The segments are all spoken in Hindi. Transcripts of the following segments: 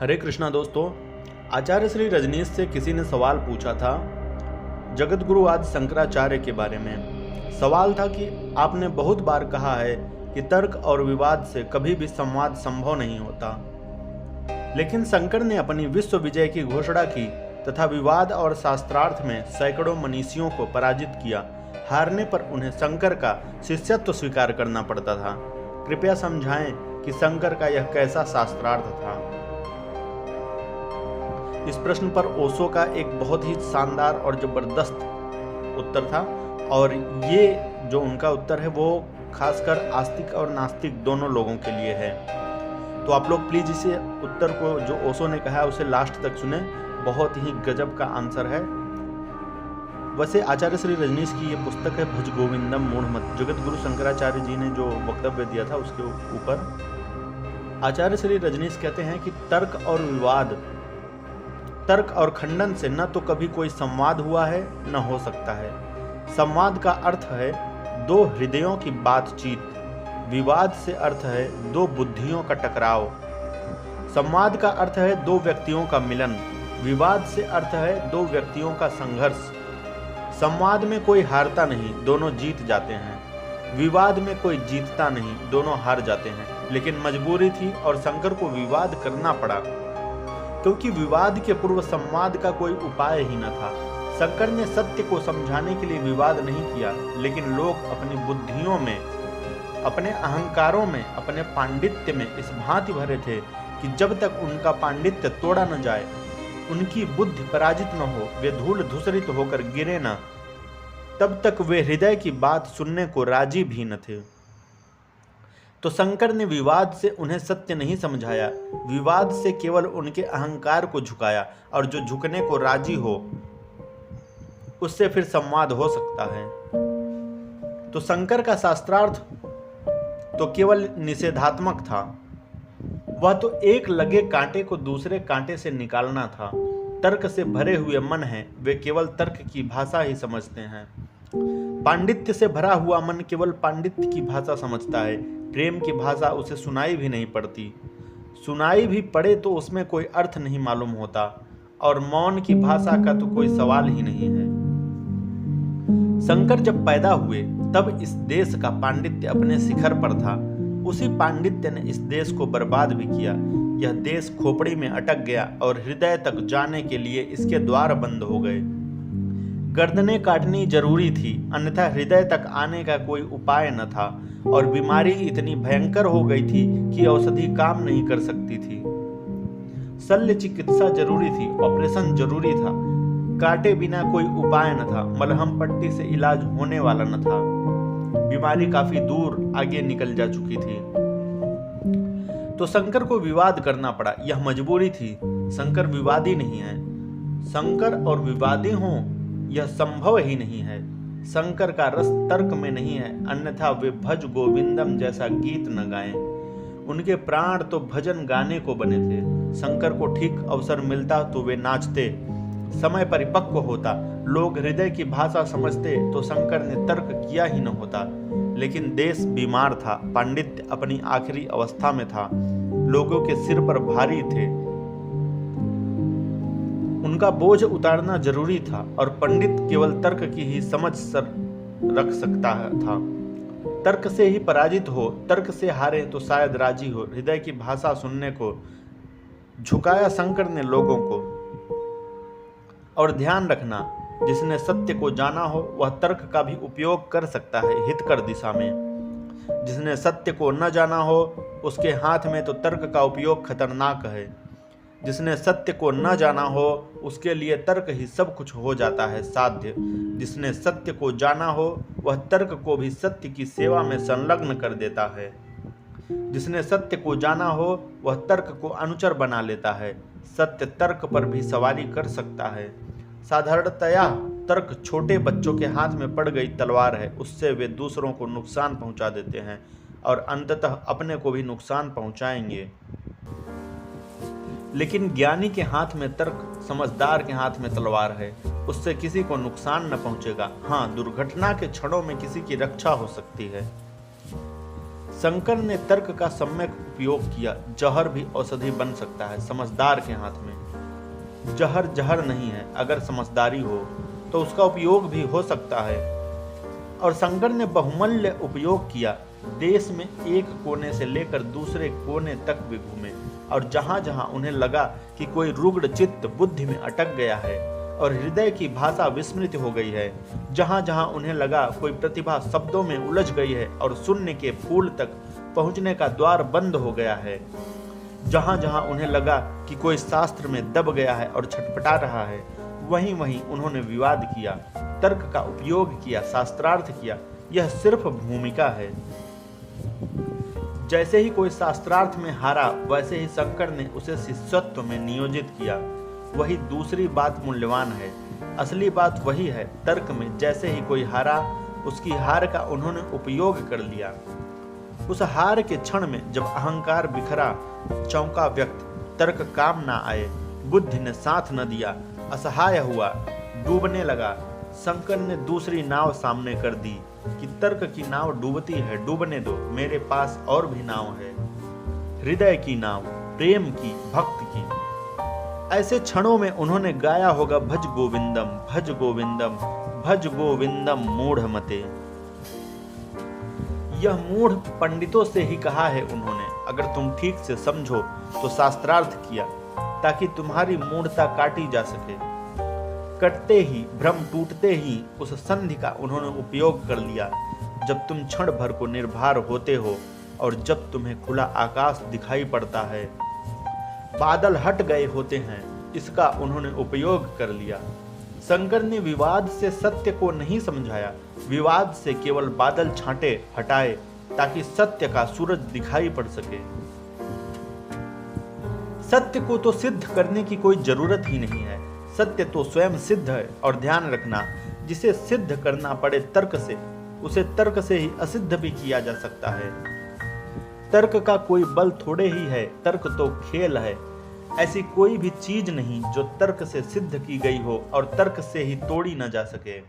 हरे कृष्णा दोस्तों, आचार्य श्री रजनीश से किसी ने सवाल पूछा था जगत गुरु आदि शंकराचार्य के बारे में। सवाल था कि आपने बहुत बार कहा है कि तर्क और विवाद से कभी भी संवाद संभव नहीं होता, लेकिन शंकर ने अपनी विश्व विजय की घोषणा की तथा विवाद और शास्त्रार्थ में सैकड़ों मनीषियों को पराजित किया। हारने पर उन्हें शंकर का शिष्यत्व स्वीकार करना पड़ता था। कृपया समझाएं कि शंकर का यह कैसा शास्त्रार्थ था। इस प्रश्न पर ओशो का एक बहुत ही शानदार और जबरदस्त उत्तर था, और ये जो उनका उत्तर है वो खासकर आस्तिक और नास्तिक दोनों लोगों के लिए है। तो आप लोग प्लीज इसे उत्तर को जो ओशो ने कहा है उसे लास्ट तक सुने, बहुत ही गजब का आंसर है। वैसे आचार्य श्री रजनीश की ये पुस्तक है भज गोविंदम मूढ़ मत। जगत गुरु शंकराचार्य जी ने जो वक्तव्य दिया था उसके ऊपर आचार्य श्री रजनीश कहते हैं कि तर्क और खंडन से न तो कभी कोई संवाद हुआ है न हो सकता है। संवाद का अर्थ है दो हृदयों की बातचीत, विवाद से अर्थ है दो बुद्धियों का टकराव। संवाद का अर्थ है दो व्यक्तियों का मिलन, विवाद से अर्थ है दो व्यक्तियों का संघर्ष। संवाद में कोई हारता नहीं, दोनों जीत जाते हैं। विवाद में कोई जीतता नहीं, दोनों हार जाते हैं। लेकिन मजबूरी थी और शंकर को विवाद करना पड़ा, क्योंकि विवाद के पूर्व संवाद का कोई उपाय ही न था। शंकर ने सत्य को समझाने के लिए विवाद नहीं किया, लेकिन लोग अपनी बुद्धियों में, अपने अहंकारों में, अपने पांडित्य में इस भांति भरे थे कि जब तक उनका पांडित्य तोड़ा न जाए, उनकी बुद्धि पराजित न हो, वे धूल धूसरित होकर गिरे न, तब तक वे हृदय की बात सुनने को राजी भी न थे। तो शंकर ने विवाद से उन्हें सत्य नहीं समझाया, विवाद से केवल उनके अहंकार को झुकाया, और जो झुकने को राजी हो उससे फिर संवाद हो सकता है। तो शंकर का शास्त्रार्थ तो केवल निषेधात्मक था, वह तो एक लगे कांटे को दूसरे कांटे से निकालना था। तर्क से भरे हुए मन हैं, वे केवल तर्क की भाषा ही समझते हैं। पांडित्य से भरा हुआ मन केवल पांडित्य की भाषा समझता है, प्रेम की भाषा उसे सुनाई भी नहीं पड़ती। सुनाई भी पड़े तो उसमें कोई अर्थ नहीं मालूम होता, और मौन की भाषा का तो कोई सवाल ही नहीं है। शंकर जब पैदा हुए तब इस देश का पांडित्य अपने शिखर पर था। उसी पांडित्य ने इस देश को बर्बाद भी किया। यह देश खोपड़ी में अटक गया और हृदय तक जाने के लिए इसके द्वार बंद हो गए। गर्दनें काटनी जरूरी थी, अन्यथा हृदय तक आने का कोई उपाय न था, और बीमारी इतनी भयंकर हो गई थी कि औषधि काम नहीं कर सकती थी। शल्य चिकित्सा जरूरी थी, ऑपरेशन जरूरी था, काटे बिना कोई उपाय न था, मलहम पट्टी से इलाज होने वाला न था। बीमारी काफी दूर आगे निकल जा चुकी थी। तो शंकर को विवाद करना पड़ा, यह मजबूरी थी। शंकर विवादी नहीं है। शंकर और विवादी हों यह संभव ही नहीं है। शंकर का रस तर्क में नहीं है, अन्यथा वे भज गोविंदम जैसा गीत न गाएं। उनके प्राण तो भजन गाने को बने थे। शंकर को ठीक अवसर मिलता तो वे नाचते, समय परिपक्व होता, लोग हृदय की भाषा समझते तो शंकर ने तर्क किया ही न होता। लेकिन देश बीमार था, पांडित्य अपनी आखिरी अवस्था में था, लोगों के सिर पर भारी थे, उनका बोझ उतारना जरूरी था, और पंडित केवल तर्क की ही समझ रख सकता था। तर्क से ही पराजित हो, तर्क से हारे तो शायद राजी हो। हृदय की भाषा सुनने को झुकाया शंकर ने लोगों को। और ध्यान रखना, जिसने सत्य को जाना हो वह तर्क का भी उपयोग कर सकता है हितकर दिशा में। जिसने सत्य को न जाना हो उसके हाथ में तो तर्क का उपयोग खतरनाक है। जिसने सत्य को न जाना हो उसके लिए तर्क ही सब कुछ हो जाता है साध्य। जिसने सत्य को जाना हो वह तर्क को भी सत्य की सेवा में संलग्न कर देता है। जिसने सत्य को जाना हो वह तर्क को अनुचर बना लेता है। सत्य तर्क पर भी सवारी कर सकता है। साधारणतया तर्क छोटे बच्चों के हाथ में पड़ गई तलवार है, उससे वे दूसरों को नुकसान पहुंचा देते हैं और अंततः अपने को भी नुकसान पहुंचाएंगे। लेकिन ज्ञानी के हाथ में तर्क, समझदार के हाथ में तलवार है, उससे किसी को नुकसान न पहुंचेगा। हाँ, दुर्घटना के क्षणों में किसी की रक्षा हो सकती है। शंकर ने तर्क का सम्यक उपयोग किया। जहर भी औषधि बन सकता है समझदार के हाथ में। जहर जहर नहीं है, अगर समझदारी हो तो उसका उपयोग भी हो सकता है। और शंकर ने बहुमूल्य उपयोग किया। देश में एक कोने से लेकर दूसरे कोने तक भी घूमे, और जहां जहां उन्हें लगा कि कोई रुग्ण चित्त बुद्धि में अटक गया है और हृदय की भाषा विस्मृत हो गई है, जहां जहां उन्हें लगा कोई प्रतिभा शब्दों में उलझ गई है और शून्य के फूल तक पहुंचने का द्वार बंद हो गया है, जहां जहां उन्हें लगा कि कोई शास्त्र में दब गया है और छटपटा रहा है, वहीं वहीं उन्होंने विवाद किया, तर्क का उपयोग किया, शास्त्रार्थ किया। यह सिर्फ भूमिका है। जैसे ही कोई शास्त्रार्थ में हारा, वैसे ही शंकर ने उसे शिष्यत्व में नियोजित किया। वही दूसरी बात मूल्यवान है। असली बात वही है। तर्क में जैसे ही कोई हारा, उसकी हार का उन्होंने उपयोग कर लिया। उस हार के क्षण में जब अहंकार बिखरा, चौंका व्यक्ति, तर्क काम ना आए, बुद्धि ने साथ न दिया, असहाय हुआ, डूबने लगा, शंकर ने दूसरी नाव सामने कर दी कि तर्क की नाव डूबती है, डूबने दो, मेरे पास और भी नाव है, हृदय की नाव, प्रेम की, भक्त की। ऐसे क्षणों में उन्होंने गाया होगा, भज गोविंदम, भज गोविंदम, भज गोविंदम मूढ़मते। यह मूढ़ पंडितों से ही कहा है उन्होंने। अगर तुम ठीक से समझो तो शास्त्रार्थ किया ताकि तुम्हारी मूढ़ता काटी जा सके। कटते ही, भ्रम टूटते ही उस संधि का उन्होंने उपयोग कर लिया। जब तुम क्षण भर को निर्भर होते हो और जब तुम्हें खुला आकाश दिखाई पड़ता है, बादल हट गए होते हैं, इसका उन्होंने उपयोग कर लिया। शंकर ने विवाद से सत्य को नहीं समझाया, विवाद से केवल बादल छांटे हटाए ताकि सत्य का सूरज दिखाई पड़ सके। सत्य को तो सिद्ध करने की कोई जरूरत ही नहीं है, सत्य तो स्वयं सिद्ध है। और ध्यान रखना, जिसे सिद्ध करना पड़े तर्क से, उसे तर्क से ही असिद्ध भी किया जा सकता है। तर्क का कोई बल थोड़े ही है, तर्क तो खेल है। ऐसी कोई भी चीज नहीं जो तर्क से सिद्ध की गई हो और तर्क से ही तोड़ी न जा सके।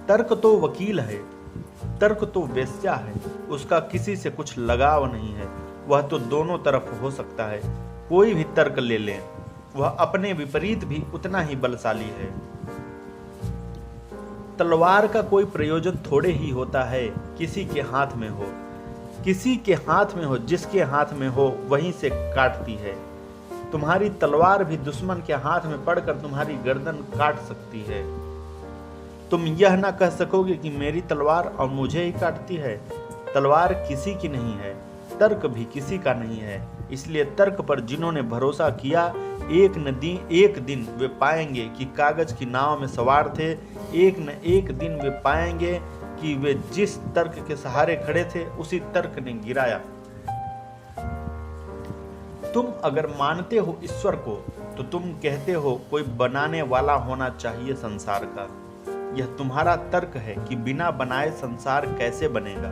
तर्क तो वकील है, तर्क तो वेश्या है, उसका किसी से कुछ लगाव नहीं है, वह तो दोनों तरफ हो सकता है। कोई भी तर्क ले लें, वह अपने विपरीत भी उतना ही बलशाली है। तलवार का कोई प्रयोजन थोड़े ही होता है किसी के हाथ में हो, किसी के हाथ में हो, जिसके हाथ में हो वहीं से काटती है। तुम्हारी तलवार भी दुश्मन के हाथ में पड़कर तुम्हारी गर्दन काट सकती है। तुम यह ना कह सकोगे कि मेरी तलवार और मुझे ही काटती है। तलवार किसी की नहीं है, तर्क भी किसी का नहीं है। इसलिए तर्क पर जिन्होंने भरोसा किया, एक दिन वे पाएंगे कि कागज की नाव में सवार थे। एक न एक दिन वे पाएंगे कि वे जिस तर्क के सहारे खड़े थे, उसी तर्क ने गिराया। तुम अगर मानते हो ईश्वर को, तो तुम कहते हो कोई बनाने वाला होना चाहिए संसार का। यह तुम्हारा तर्क है कि बिना बनाए संसार कैसे बनेगा।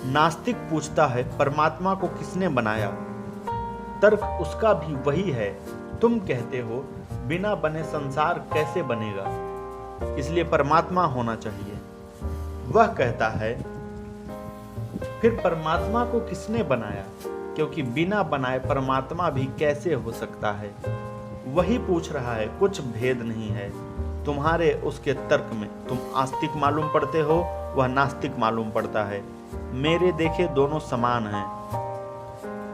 नास्तिक पूछता है, परमात्मा को किसने बनाया? तर्क उसका भी वही है। तुम कहते हो बिना बने संसार कैसे बनेगा, इसलिए परमात्मा होना चाहिए। वह कहता है, फिर परमात्मा को किसने बनाया? क्योंकि बिना बनाए परमात्मा भी कैसे हो सकता है? वही पूछ रहा है, कुछ भेद नहीं है तुम्हारे उसके तर्क में। तुम आस्तिक मालूम पड़ते हो, वह नास्तिक मालूम पड़ता है। मेरे देखे दोनों समान हैं,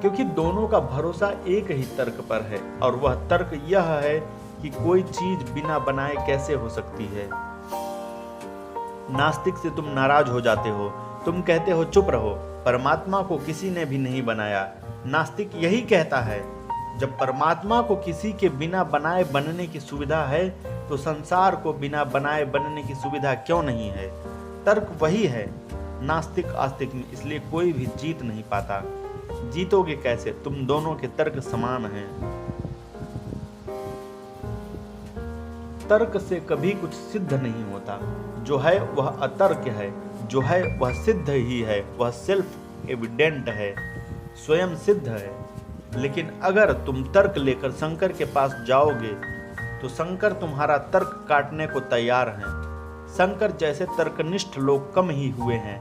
क्योंकि दोनों का भरोसा एक ही तर्क पर है, और वह तर्क यह है कि कोई चीज बिना बनाए कैसे हो सकती है। नास्तिक से तुम नाराज हो जाते हो, तुम कहते हो चुप रहो, परमात्मा को किसी ने भी नहीं बनाया। नास्तिक यही कहता है, जब परमात्मा को किसी के बिना बनाए बनने की सुविधा है, तो संसार को बिना बनाए बनने की सुविधा क्यों नहीं है? तर्क वही है नास्तिक आस्तिक में, इसलिए कोई भी जीत नहीं पाता। जीतोगे कैसे? तुम दोनों के तर्क समान हैं। तर्क से कभी कुछ सिद्ध नहीं होता। जो है वह अतर्क है, जो है वह सिद्ध ही है, वह सेल्फ एविडेंट है, स्वयं सिद्ध है। लेकिन अगर तुम तर्क लेकर शंकर के पास जाओगे, तो शंकर तुम्हारा तर्क काटने को तैयार हैं। शंकर जैसे तर्कनिष्ठ लोग कम ही हुए हैं,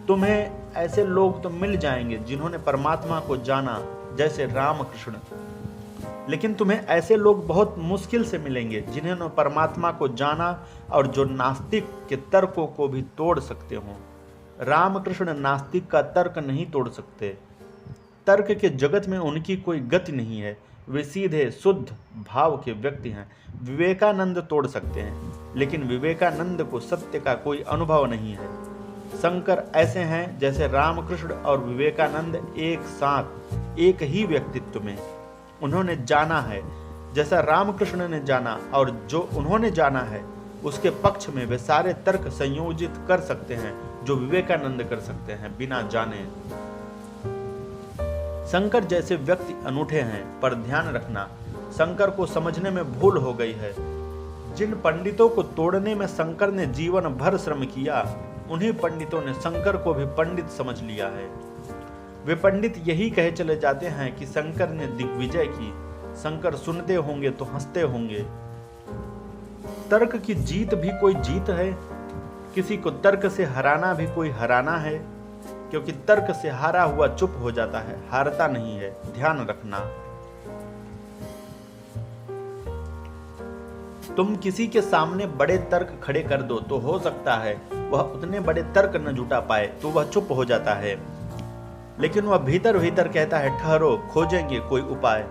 तुम्हें ऐसे लोग तो मिल जाएंगे जिन्होंने परमात्मा को जाना, जैसे रामकृष्ण, लेकिन तुम्हें ऐसे लोग बहुत मुश्किल से मिलेंगे जिन्होंने परमात्मा को जाना और जो नास्तिक के तर्कों को भी तोड़ सकते हो। रामकृष्ण नास्तिक का तर्क नहीं तोड़ सकते। तर्क के जगत में उनकी कोई गति नहीं है। वे सीधे शुद्ध भाव के व्यक्ति हैं। विवेकानंद तोड़ सकते हैं, लेकिन विवेकानंद को सत्य का कोई अनुभव नहीं है। शंकर ऐसे हैं जैसे रामकृष्ण और विवेकानंद एक साथ एक ही व्यक्तित्व में। उन्होंने जाना है जैसा रामकृष्ण ने जाना, और जो उन्होंने जाना है उसके पक्ष में वे सारे तर्क संयोजित कर सकते हैं जो विवेकानंद कर सकते हैं बिना जाने। शंकर जैसे व्यक्ति अनूठे हैं, पर ध्यान रखना, शंकर को समझने में भूल हो गई है। जिन पंडितों को तोड़ने में शंकर ने जीवन भर श्रम किया, उन्हीं पंडितों ने शंकर को भी पंडित समझ लिया है। वे पंडित यही कहे चले जाते हैं कि शंकर ने दिग्विजय की। शंकर सुनते होंगे तो हंसते होंगे। तर्क की जीत भी कोई जीत है, किसी को तर्क से हराना भी कोई हराना है, क्योंकि तर्क से हारा हुआ चुप हो जाता है, हारता नहीं है। ध्यान रखना। तुम किसी के सामने बड़े तर्क खड़े कर दो तो हो सकता है वह उतने बड़े तर्क न जुटा पाए, तो वह चुप हो जाता है, लेकिन वह भीतर भीतर कहता है ठहरो, खोजेंगे कोई उपाय।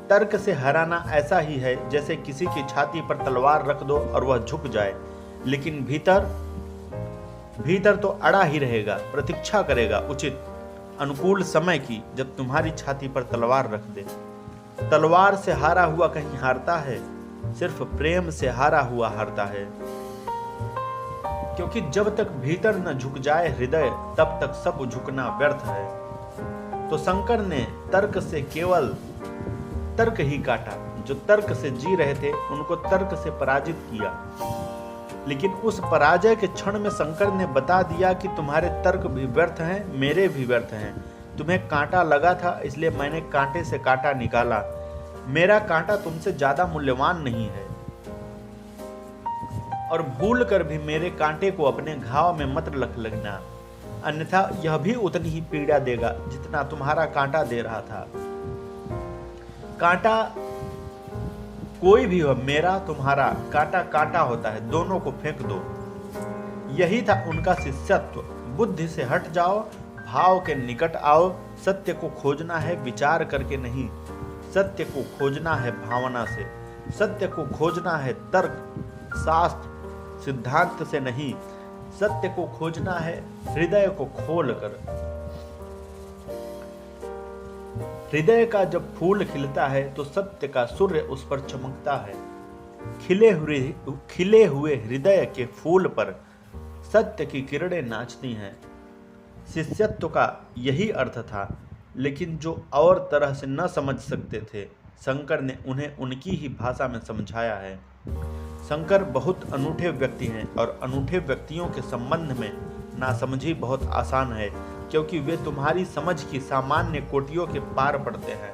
तर्क से हराना ऐसा ही है जैसे किसी की छाती पर तलवार रख दो और वह झुक जाए, लेकिन भीतर तो अड़ा ही रहेगा, प्रतीक्षा करेगा उचित अनुकूल समय की, जब तुम्हारी छाती पर तलवार रख दे। तलवार से हारा हुआ कहीं हारता है? सिर्फ प्रेम से हारा हुआ हारता है, क्योंकि जब तक भीतर न झुक जाए हृदय, तब तक सब झुकना व्यर्थ है। तो शंकर ने तर्क से केवल तर्क ही काटा। जो तर्क से जी रहे थे उनको तर्क से पराजित किया, लेकिन उस पराजय के क्षण में शंकर ने बता दिया कि तुम्हारे तर्क भी व्यर्थ हैं, मेरे भी व्यर्थ हैं। तुम्हें कांटा लगा था, इसलिए मैंने कांटे से कांटा निकाला। मेरा कांटा तुमसे ज्यादा मूल्यवान नहीं है, और भूल कर भी मेरे कांटे को अपने घाव में मत रख लगना, अन्यथा यह भी उतनी ही पीड़ा देगा जितना तुम्हारा कांटा दे रहा था। कांटा कोई भी हो, मेरा तुम्हारा, कांटा कांटा होता है, दोनों को फेंक दो। यही था उनका शिष्यत्व। बुद्धि से हट जाओ, भाव के निकट आओ। सत्य को खोजना है विचार करके नहीं, सत्य को खोजना है भावना से। सत्य को खोजना है तर्क, शास्त्र, सिद्धांत से नहीं। सत्य को खोजना है हृदय को खोल कर। हृदय का जब फूल खिलता है तो सत्य का सूर्य उस पर चमकता है। खिले हुए हृदय के फूल पर सत्य की किरणें नाचती हैं। शिष्यत्व का यही अर्थ था, लेकिन जो और तरह से न समझ सकते थे, शंकर ने उन्हें उनकी ही भाषा में समझाया है। शंकर बहुत अनूठे व्यक्ति हैं, और अनूठे व्यक्तियों के संबंध में नासमझी बहुत आसान है, क्योंकि वे तुम्हारी समझ की सामान्य कोटियों के पार पड़ते हैं।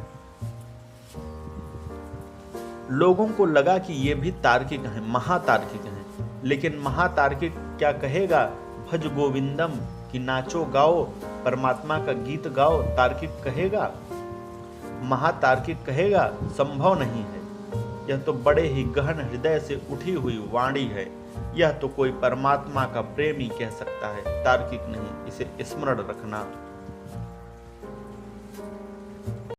लोगों को लगा कि ये भी तार्किक हैं, महातार्किक हैं, लेकिन महातार्किक क्या कहेगा भज गोविंदम कि नाचो गाओ, परमात्मा का गीत गाओ, तार्किक कहेगा? महातार्किक कहेगा संभव नहीं है। यह तो बड़े ही गहन हृदय से उठी हुई वाणी है। यह तो कोई परमात्मा का प्रेमी कह सकता है, तार्किक नहीं। इसे स्मरण रखना।